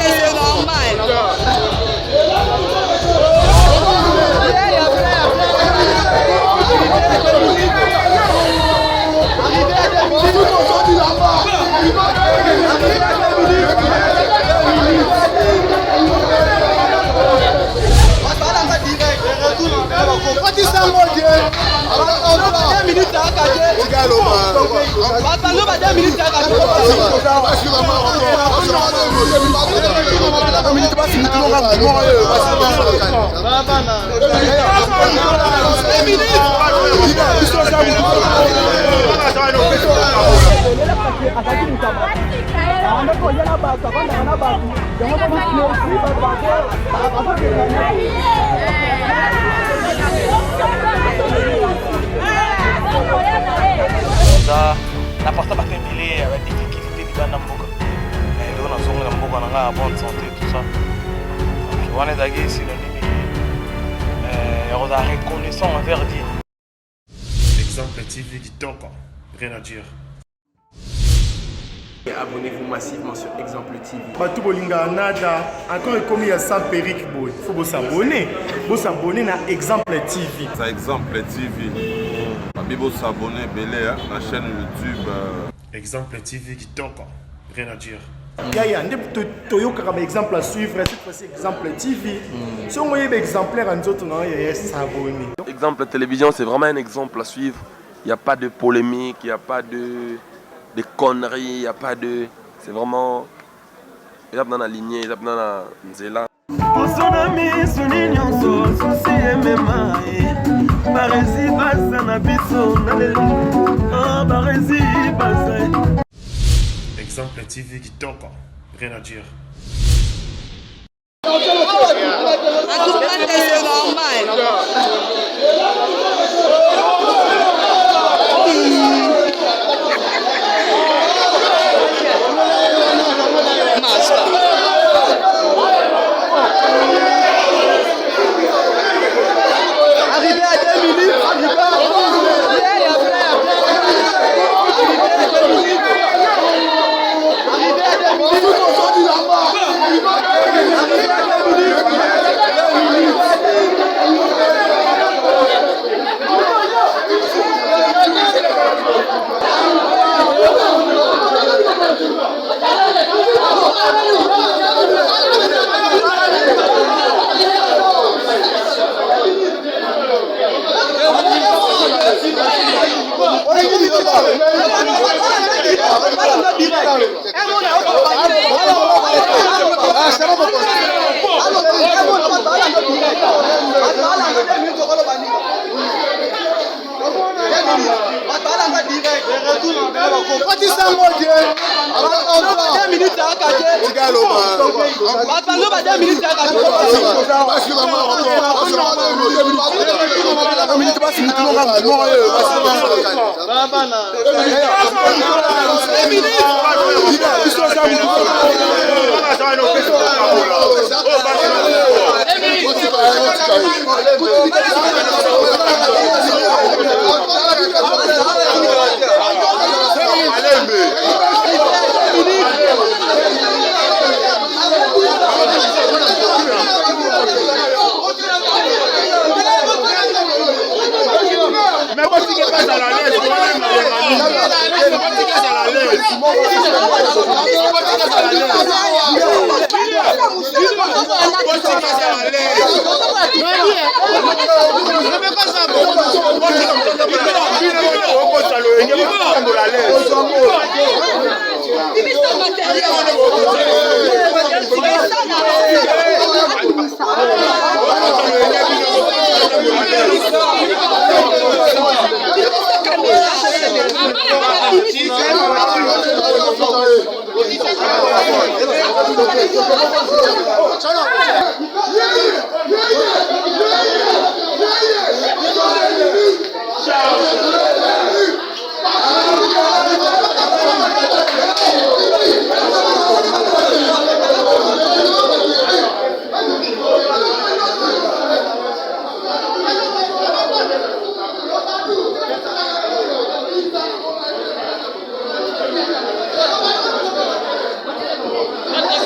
c'est normal. N'importe pas famille avec difficulté de gagner beaucoup. Et donc on a souvent beaucoup en bonne santé tout ça. On est d'ailleurs synonyme. On a reconnaissance envers Dieu. Exemple TV qui tombe, rien à dire. Abonnez-vous massivement sur Exemple TV. Batou bolinga nada encore comme il y a 100 perruques boy. Faut vous s'abonner. Vous s'abonner à Exemple TV. Ça Exemple TV. Vous s'abonner belé à la chaîne YouTube. Exemple TV qui tombe, rien à dire. Yaya, Toyoka comme exemple à suivre, cette fois-ci Exemple TV. Si on voyait exemplaire en autres, non, il y a s'abonner. Exemple télévision, c'est vraiment un exemple à suivre. Il n'y a pas de polémique, il n'y a pas de conneries, il n'y a pas de... C'est vraiment... Il y a dans la lignée, il y a dans la nzela. Exemple TV qui tombe, rien à dire. C'est normal.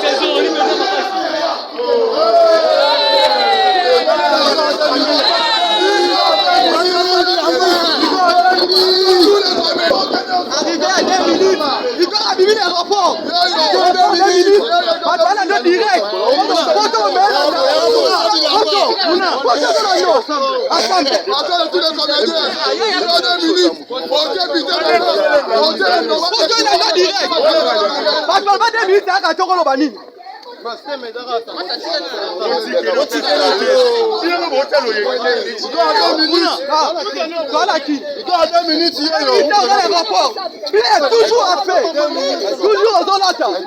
saison, l'aéroport. Voilà, direct. Voilà qui. Toujours à faire. Toujours dans la table.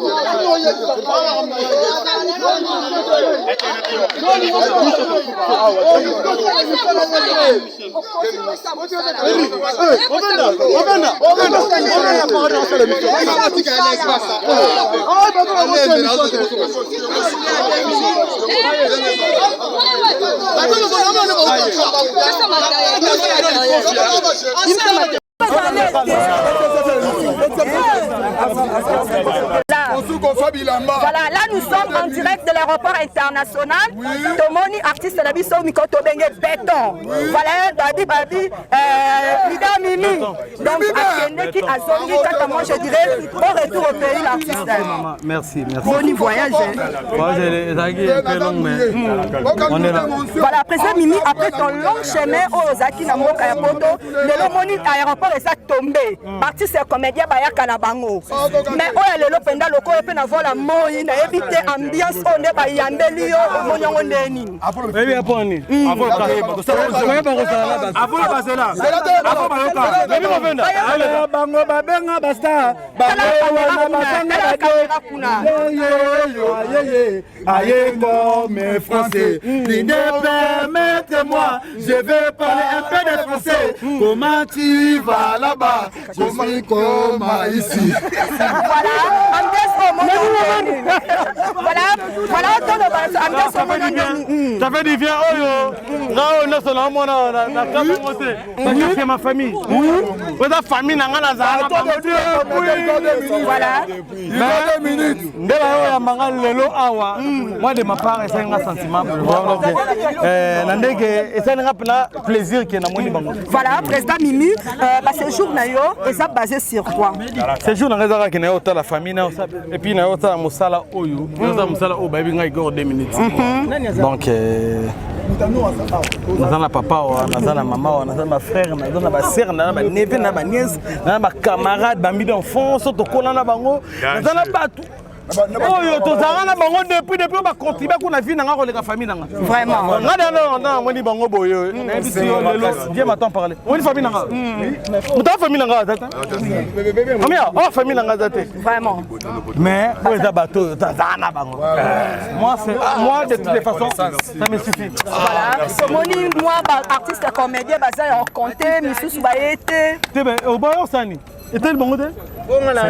Voilà, là nous sommes en direct de l'aéroport international. Tomoni, artiste de la Bisso, Mikoto Bengue Béton. Voilà, Babi, Lida Mimi. Donc, Akende qui a zongi, quand moi je dirais, au retour au pays, l'artiste. Merci. Bon voyage. On est là. Voilà, président Mimi, après ton long chemin au Ozaki Namoka Yapoto, le Lomoni aéroport est tombé. Artiste et comédien Bayaka na bango. Mais oh le lopenda loko et na vola moi na éviter ambiance on est ba yambeli yo monyango ndeni. Baby aponi. Aponi passer là. Aponi bayoka. Baby movenda. Ale bango babenga basta. Bango wana basanga kuna. Aïe mes français. Permettez-moi, je vais parler un peu de français. Comment tu vas là-bas? Je suis comme ici. Voilà, ça fait du bien. C'est ma famille. Votre famille n'a rien à moi de ma part, c'est un sentiment. Plaisir qui est dans mon. Voilà, président Mimi, ce jour est basé sur quoi? Ce jour est la famille et puis na ota musala oyo musala o baby ngai go 2 minutes. Donc nazana papa nazana maman nazana frère nazana ba sœur nazana ba neveu na ba nièce nazana ba camarade ba mi d'enfance to kolana bango nazana batu. Oh yo to zanga bango depuis ba contribuer ko na vie na nga la famille nanga. Vraiment. Nga na moni bango boyo. Na bisi yo lelo Dieu m'attend parler. Oni famille nanga. Muta famille nanga tata. Amia, oh famille nanga tata. Vraiment. Mais pour les bateaux zanga bango. Moi de toutes les façons ça me suffit. Voilà. Moni moi artiste comédien bazay en compté misusu ba été. Tebe au boyo sani. Et tel bango de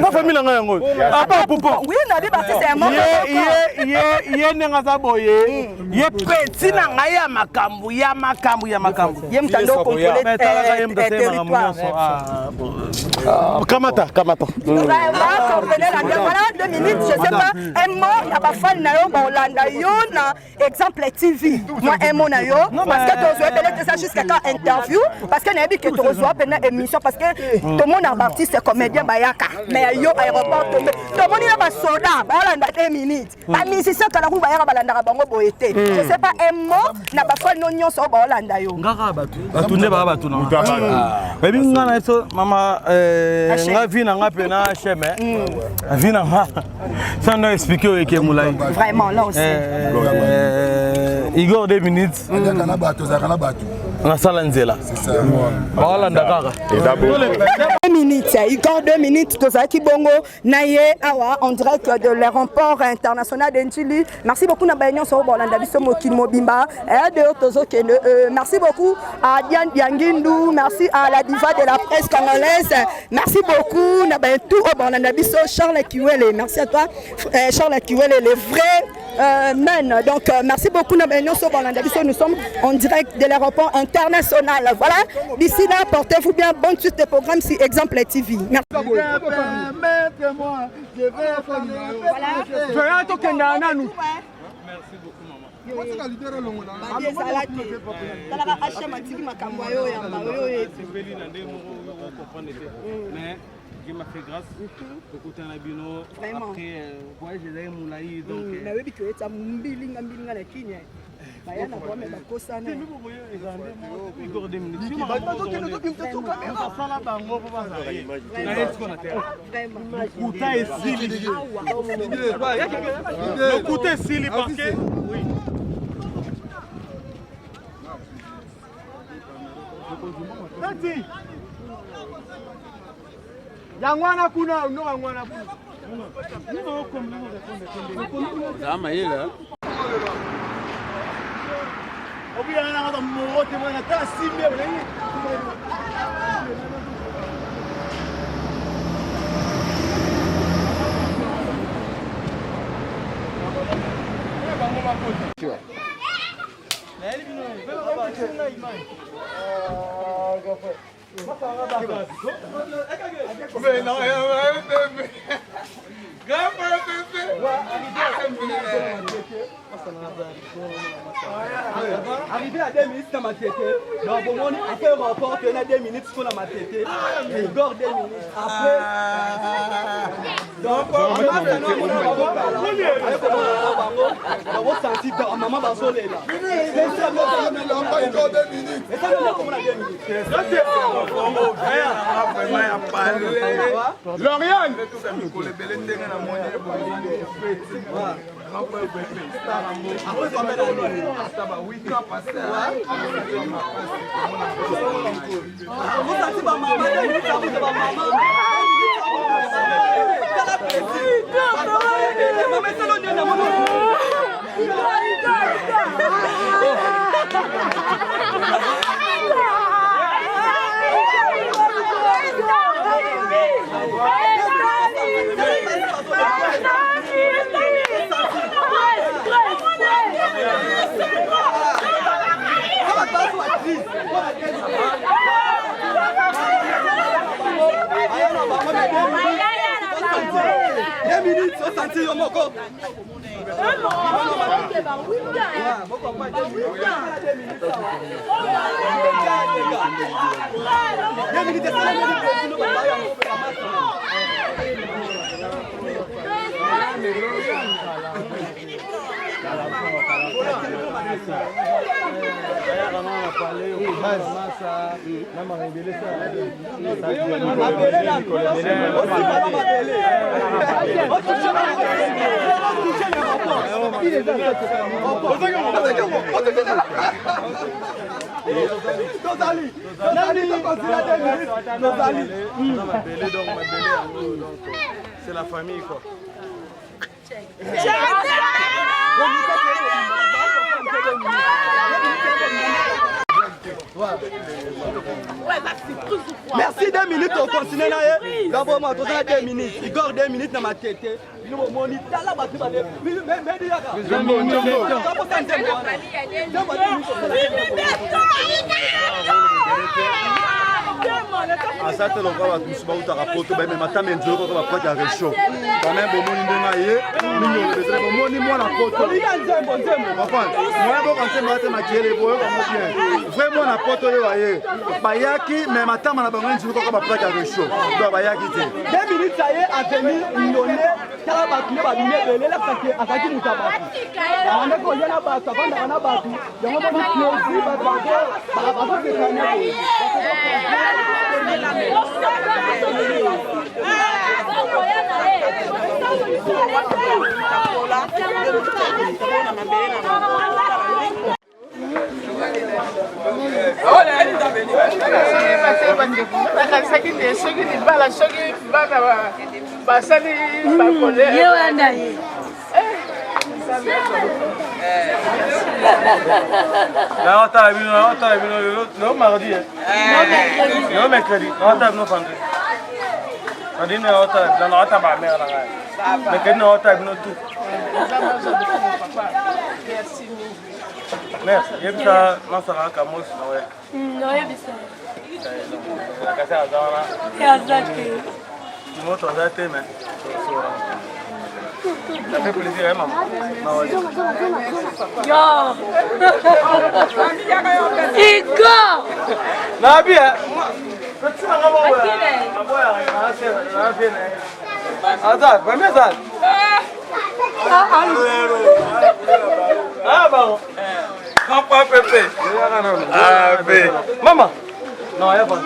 ma famille nanga yango. Apa popo. Oui, na bi baptiste est mort. Ye nenga za boye. Ye petit na ngai ya makambu. Ye mtando contrôler territoire. Kamata. Voilà 2 minutes, je sais pas. Un mot, il y a pas fan na yo ba Hollanda yo na exemple TV. Moi un mot na yo parce que tu as belé ça jusqu'à quand interview parce que na bi que tu reçois pendant émission parce que tout le monde artiste comédien bayaka mais yo aéroport tombé. Tout le monde il ba soda ba Hollanda 2 minutes. Ba musicien kala ku bayaka balanda bango boyete. Je sais pas un mot na ba fan no nyonso ba Hollanda yo. Ngaka batu nde ba batu na. Baby ngana so mama nga vina nga pena cheme. Vina nga. Ça n'a expliqué au Ekemulai. Vraiment là aussi. Igor 2 minutes. On a ça là. C'est ça. Voilà Dakar. 2 minutes, Igor 2 minutes, Tozaki Bongo, Naye Awa, en direct de l'aéroport international d'Entili. Merci beaucoup Nabayon Sobolanda Bisomo Kilmobimba. Merci beaucoup à Diane Diangindou, merci à la diva de la presse congolaise. Merci beaucoup Nabayon tout au Bolanda Biso, Charles Kiwele. Merci à toi Charles Kiwele, les vrais men. Donc merci beaucoup Nabayon Sobolanda Biso. Nous sommes en direct de l'aéroport international. Voilà, d'ici là, portez-vous bien. Bonne suite de programme si Exemple TV. Merci. Permettez-moi, je vais faire Voilà. Dieu m'a fait grâce. Beaucoup de temps après voyage j'ai moulaï donc na webi que ça mbilinga mbilinga na kinya bayana kwa me bakosana nous voyons Igor 2 minutes tu m'as ça là bango papa na est-ce qu'on a fait kuta esili le kuta esili parce que oui Tati Yangwana kuna no yangwana kuna no comme nous zama ile Obiya na ngata mmote mwana ta simbe wala Arrivé à 2 minutes dans ma tête, donc bon, on fait un rapport que a 2 minutes qu'on a ma tête, et Igor 2 minutes après. Donc, on a senti que maman va soler là. Et ça veut dire qu'on a 2 minutes. Lauriane c'est la famille quoi. Merci 2 minutes, on continue là. D'abord, moi, 2 minutes. Igor 2 minutes dans ma tête. Nous, mon état là, asate loka batusu bautaka poto baye matame nzoko ko bakwaki ya réchaud quand même bomoni ndenga ye minyo bezele bomoni mwana poto papa moi bo quand c'est makele boyo comme bien vraiment na poto le baye bayaki mais matama na bango nzoko ko bakwaki ya réchaud do bayaki te 2 minutes ça y est à venir ndonné kala bakule babime belela parce que akaki mutabatu ande ko yena ba savanda na batu yango ba close ba ba se kana Non, mardi. Non, mercredi. Non, non, vendredi. Vendredi, non, merci. Il y a ça, non, ça va comme moi. Non, il y a ça. La casse à Zana. Et à Zaki. Tu montres à Zaki, mais. Ça fait plaisir, hein, maman. Yo. Igor. Non, bien. Maman. Non, il y a pas de.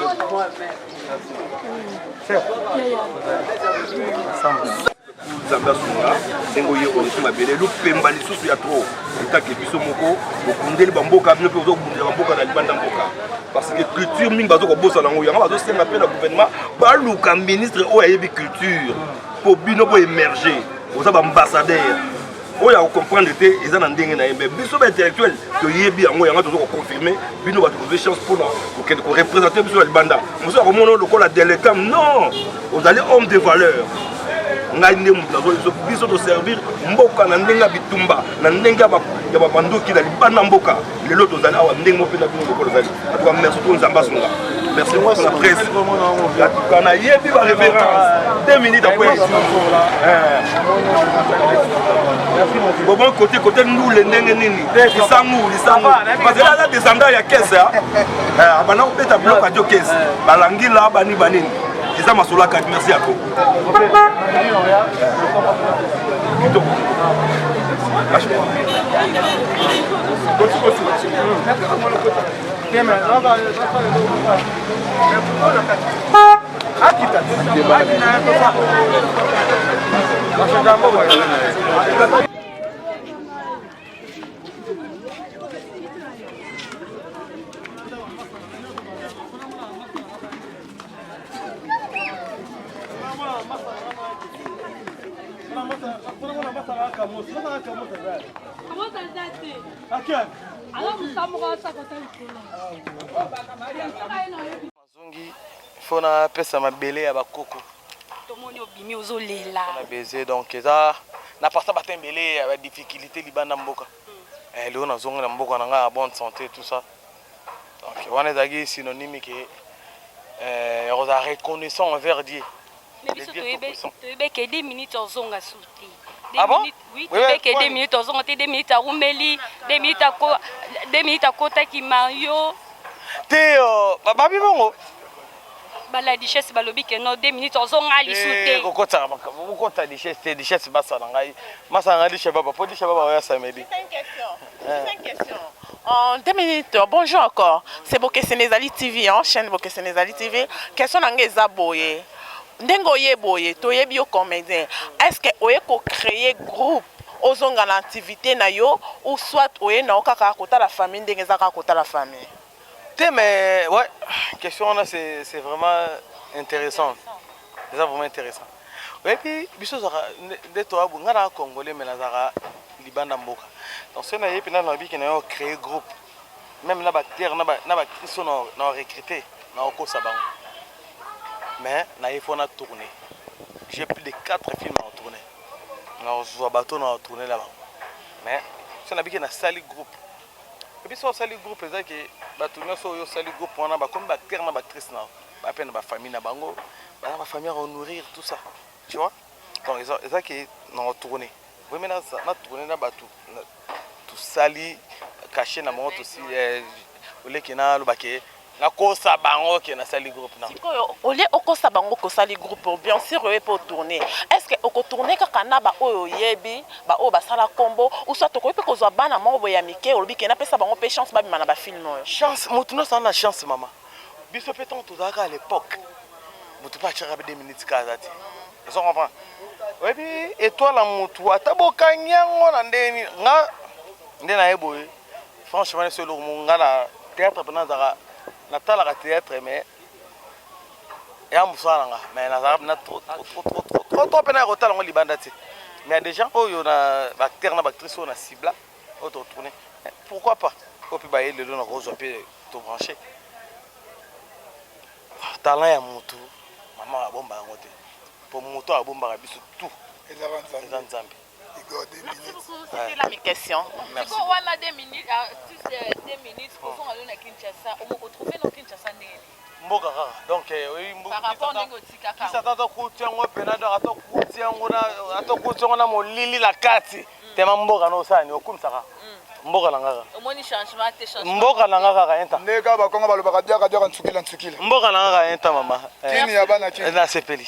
Nzambe asunga ndenge oyekola esu mabele lopemba lisusu ya tro etake biso moko okundeli bamboka bino mpe ozokundela bamboka na libanda mboka parce que culture mingi bazokobosana yango yango bazosenga mpe na gouvernement baluka ministre oyo ayebi culture mpo bino po émerger oza baambassadeur oyo akokomprendre te eza na ndenge na ye me biso baintellectuel toyebi yango yango tozokoconfirme bino bato kozwi chance mpona kokende koreprésente biso na libanda mosu akomona lokola délecam non ozali homme de valeur ngai nde moto azoyeso biso toservir mboka na ndenge ya bitumba na ndenge ya babandoki na libanda mboka lelo tozali awa ndenge mo mpe na bino lokola ozali atuka merci to nzambe asunga merci pour la presse atuka nayebi barévérence 2 minutes après bobo côté ndule ndenge nini lisangu parce que aza descendant ya kese abana kobeta biloko adio kese balangila bani banini eza masolo akati merci yako mazongi fona pesa mabele ya bakoko tomoni obimi ozolela na baiser donc eza na parta batembele ya difficulté libanda mboka leo nazonga na mboka na nga bonne santé tout ça donc wana ezalaki synonyme ke oza reconnaissant envers Dieu. toyebe ke 2 minutes ozonga suti. Ah bon? Oui, toyebe ke 2 minutes ozonga te 2 minutes arumeli 2 minutes akotaki Mario te babi bongo bala richesse balobi ke no 2 minutes ozonga lisute kokota richesse basala ngai masala ngai baba po baba oya samedi. C'est une question. En 2 minutes, bonjour encore. C'est Bokesenezali TV, chaîne Bokesenezali TV. Question nangeza boye. Ndengo ye boye, toye bio comédien. Est-ce que oye ko créer groupe ozonga na activité na yo ou soit oye na okaka kota la famille ndengeza ka kota la famille? Mais ouais, question là c'est vraiment intéressant. C'est vraiment intéressant. Et puis biso zara de toi ngana congolais mais nazara libanda mboka. Donc c'est na yepi na nabi ki na créer groupe. Même na bactère na ba kiso na recruter na okosa bango. Mais na il faut na tourner. J'ai plus de 4 films à tourner. Na zo bateau na tourner là-bas. Mais c'est na bi ki na sali groupe. Et puis, si on sali groupe, c'est que on sali groupe, on a comme bactère, on a actrice, on a peine ma famille, ma famille à nourrir tout ça, tu vois. Donc c'est ça qui on a tourné. Oui, maintenant on a tourné là tout sali caché na monte aussi au lieu qu'il na le baquet. Na kosa bango qui na sali groupe na. Au lieu okosa bango ko sali groupe bien sûr pour tourner. Est-ce que oko tourner kaka na ba oyo yebi ba o ba sala combo ou soit oko pe ko zo bana mo boya mike olobi ke na pesa bango pe chance ba bima na ba film oyo. Chance mutuno ça na chance maman. Biso peton to zaka à l'époque. Mutu pa chara 2 minutes kazati. Ils ont comprendre. Ouais puis étoile la mutu ataboka nyango na ndeni nga ndena eboye. Franchement c'est le nga la théâtre pendant zaka natala ka théâtre mais ya musala nga mais na trop pena ko tala ngo libanda ti mais des gens oyo na acteur na actrice na cible auto tourner pourquoi pas ko pe baye le na rose pe to brancher talent ya mutu mama bomba ngote pour mutu abomba biso tout ezava nzambe. C'est la question. Merci. Quand on a 2 minutes, 2 minutes, pour qu'on aille à Kinshasa, on peut trouver dans Kinshasa né. Mboka donc par rapport à Ngotika. Qui s'attend à couper un penado, à couper un molili la carte. T'es mboka no ça, ni okum ça. mboka na ngaka omoni changement te changement mboka na ngaka ka enta ndeka bakongo balobaka diaka diaka ntsukila mboka na ngaka enta mama kini ya bana kini na sepeli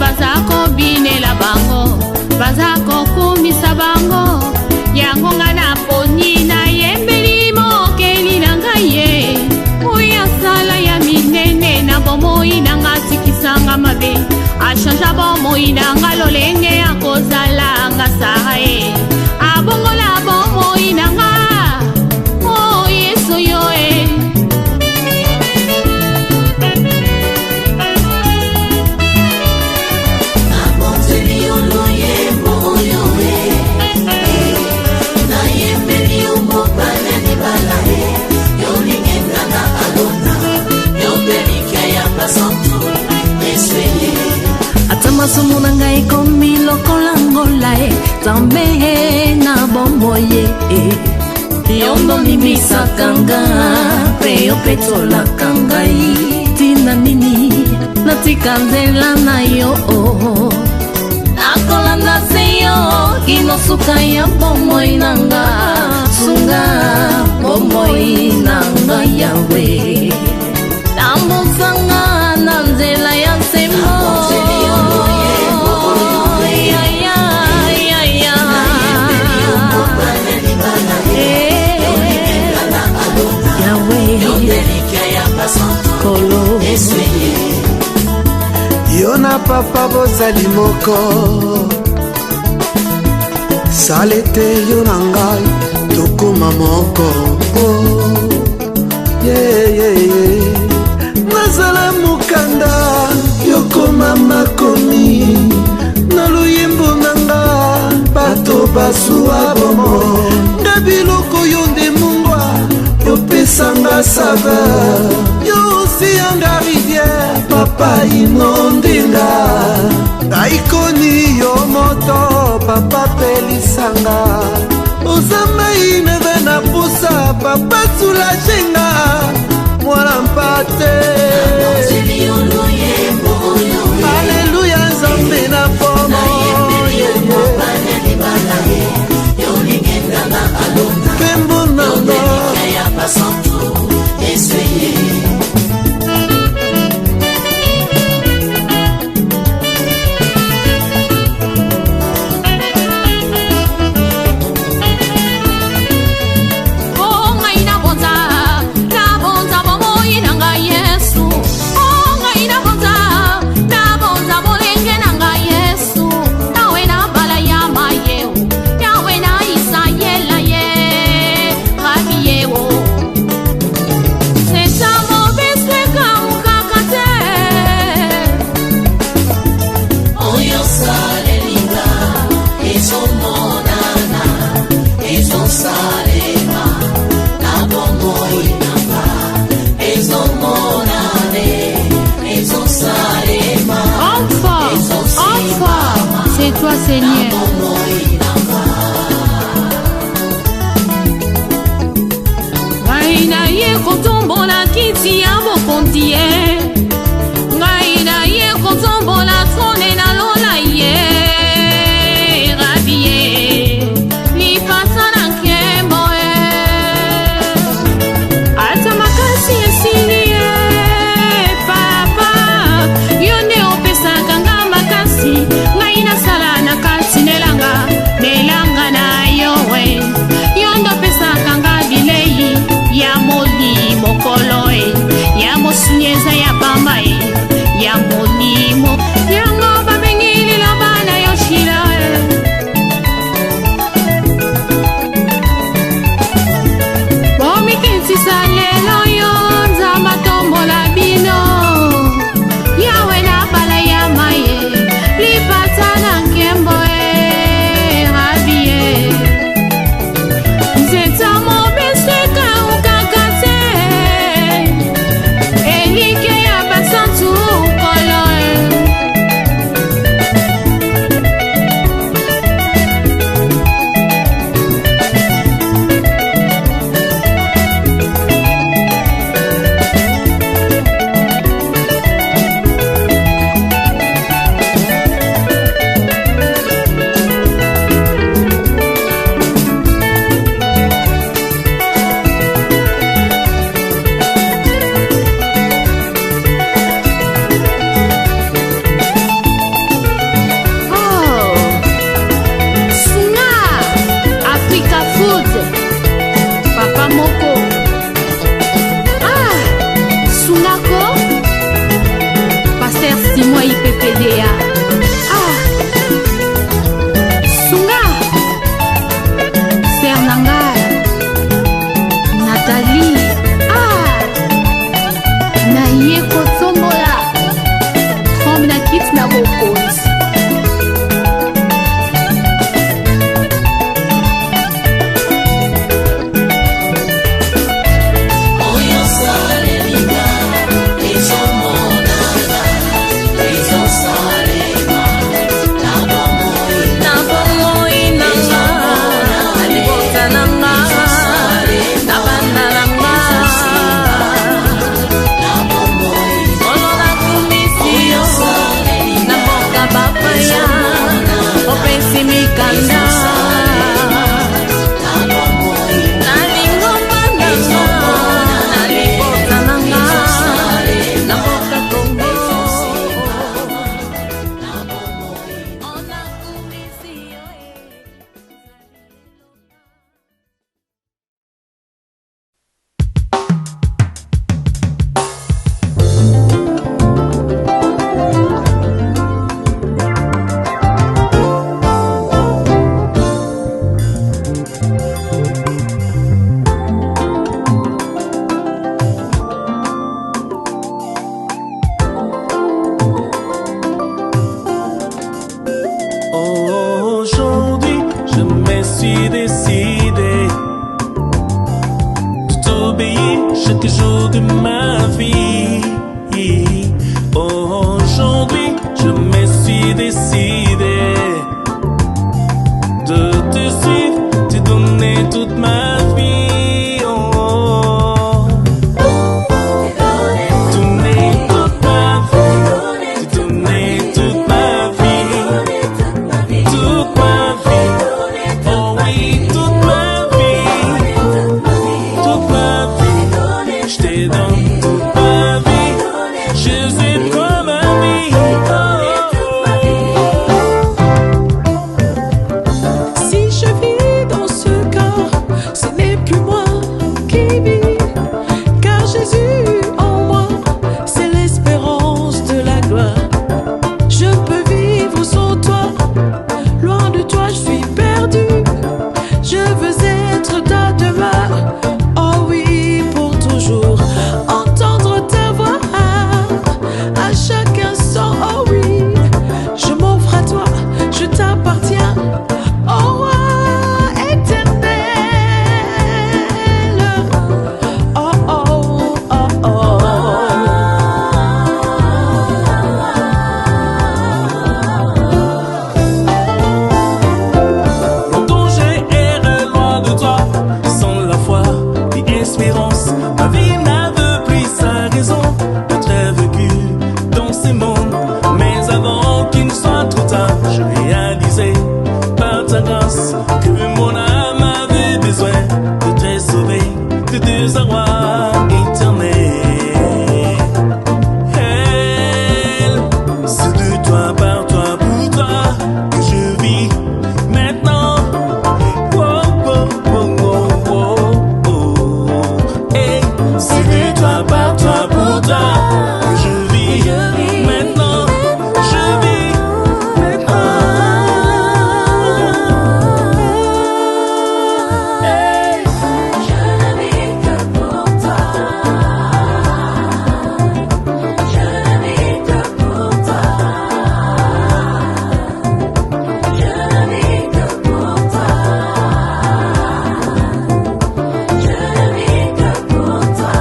bazako binela bango bazako kumisa bango yango nga na poni na yembeli mokeli na ngai ye oya sala ya minene na bomoi na nga tikisanga mabe ashanja bomoi na nga lolenge ya kozala nga sae abongola bomoi na nga o yesu yo masumu na ngai komi lokola ngola Nzambe na bomboye yondo nimisaka nga mpe yo mpe tolaka ngai tina nini natika nzela na yo nakolanda se yo kino suka ya bomoi na nga sunga bomoi na nga yawe tambusanga na nzela ya nsemo yo na papa bozali moko sala ete yo na ngai tokoma moko nazala mokanda yokoma makomi na luyembo na nga bato basuwa bomo nde biloko yo nde mungwa yopesanga saveur yo osiyanga rivière papa inondenga naikoni yo moto papa pelisanga ozamai neve na pusa papa sulajenga mwana mpate aleluya nzambe na pomo pembo nanga Seigneur. Ngai na ye kotombola kiti ya bokonzi ye, ngai na ye kotombola trone na lola ye, rabi ye lipasa na nkembo ye, ata makasi esili ye papa, yo nde opesaka nga makasi, ngai nasala na kati nelanga na yo we, yo nde opesaka nga bilei ya molimo kolo e, ya mosunyeza ya pamba e, ya molimo yango babengi liloba na yo shila e. Bomikitsisa lelo yo nzamba tombola bino, yawe na bala ya maye lipata na nkembo e, rabi e. Nzeta mobeseka ukakate, elike ya basantu kolo e. Oh, Sunga Africa Food, Papa Moko. Ah, Sungako, Pasteur Simon IPPDA. Ah, Sunga, Fernanga, Nathalie. Ah, Naye Kotombola, Trombe na kit na bokos. Aujourd'hui, je me suis décidé de t'obéir chaque jour de ma vie. Aujourd'hui, je me suis décidé de te suivre, te donner toute ma vie. Donner toute ma vie, te donner toute ma vie. Toute ma vie, oh oui, toute ma vie, toute ma vie, je te donne toute ma vie, je suis comme ma vie, oh. toi, par toi, pour toi. Je vis maintenant, je vis maintenant. Hey. Je ne vis que pour toi. Je ne vis que pour toi. Je ne vis que pour toi. Je ne vis que pour toi.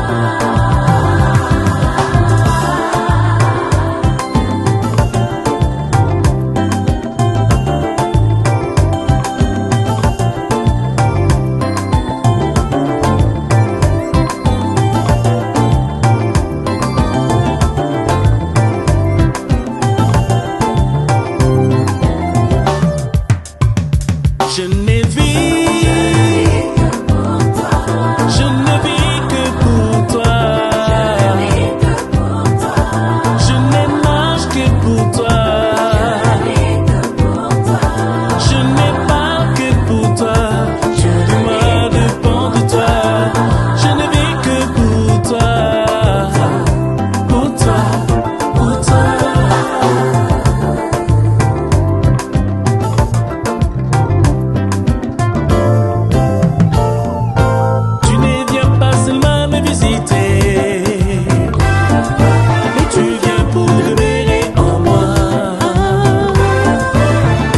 Je ne vis que pour toi. Je ne vis que pour toi. Je ne mange que pour toi. Je n'ai pas que pour toi. Tout de moi dépend de toi. Je ne vis que pour toi. Pour toi, pour toi. Tu ne viens pas seulement me visiter, mais tu viens pour demeurer en moi.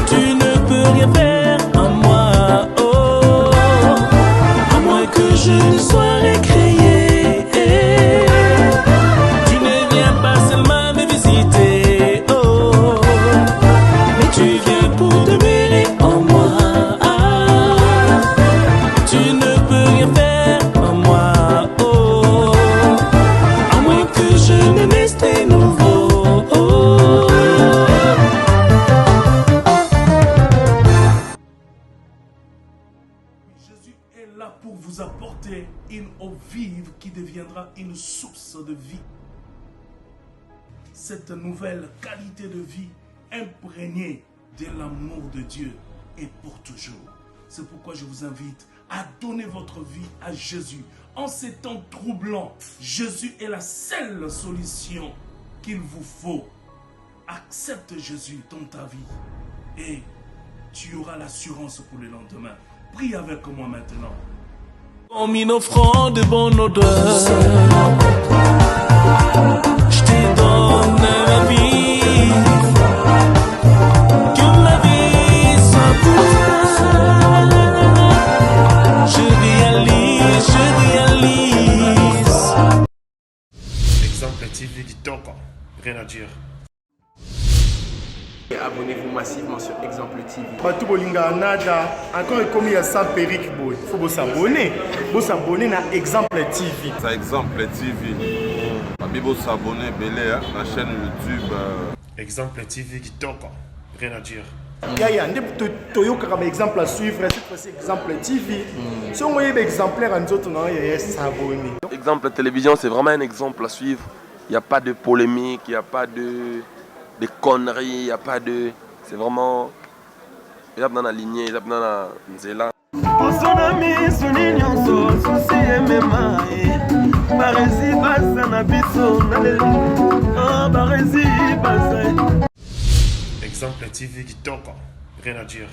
Tu ne peux rien faire en moi, oh, à moins que je ne sois récréé. Tu ne viens pas seulement me visiter, oh, mais tu viens pour demeurer en moi. Tu ne peux rien faire en moi, oh, à moins que je ne naisse de nouveau, oh. Jésus est là pour vous apporter une eau vive qui deviendra une source de vie. Cette nouvelle qualité de vie imprégnée de l'amour de Dieu est pour toujours. C'est pourquoi je vous invite à donner votre vie à Jésus. En ces temps troublants, Jésus est la seule solution qu'il vous faut. Accepte Jésus dans ta vie et tu auras l'assurance pour le lendemain. Prie avec moi maintenant. Comme une offrande de bonne odeur, je te donne ma vie. Que ma vie soit pour toi. Je réalise. Exemple TV du Toka, rien à dire. Abonnez-vous massivement sur Exemple TV. Batou bolinga nada encore comme à sans périque boy. Faut vous s'abonner. Vous s'abonner à Exemple TV. C'est Exemple TV. Vous s'abonner à la chaîne YouTube. Exemple TV du Toka, rien à dire. Yaya, Toyo comme exemple à suivre, cette fois-ci Exemple TV. Si on voyait exemplaire en autres, non, il y a s'abonner. Exemple télévision, c'est vraiment un exemple à suivre. Il n'y a pas de polémique, il n'y a pas de conneries, il n'y a pas de... C'est vraiment... Il y a dans la lignée, il y a dans la nzela. Exemple TV du Toka, rien à dire.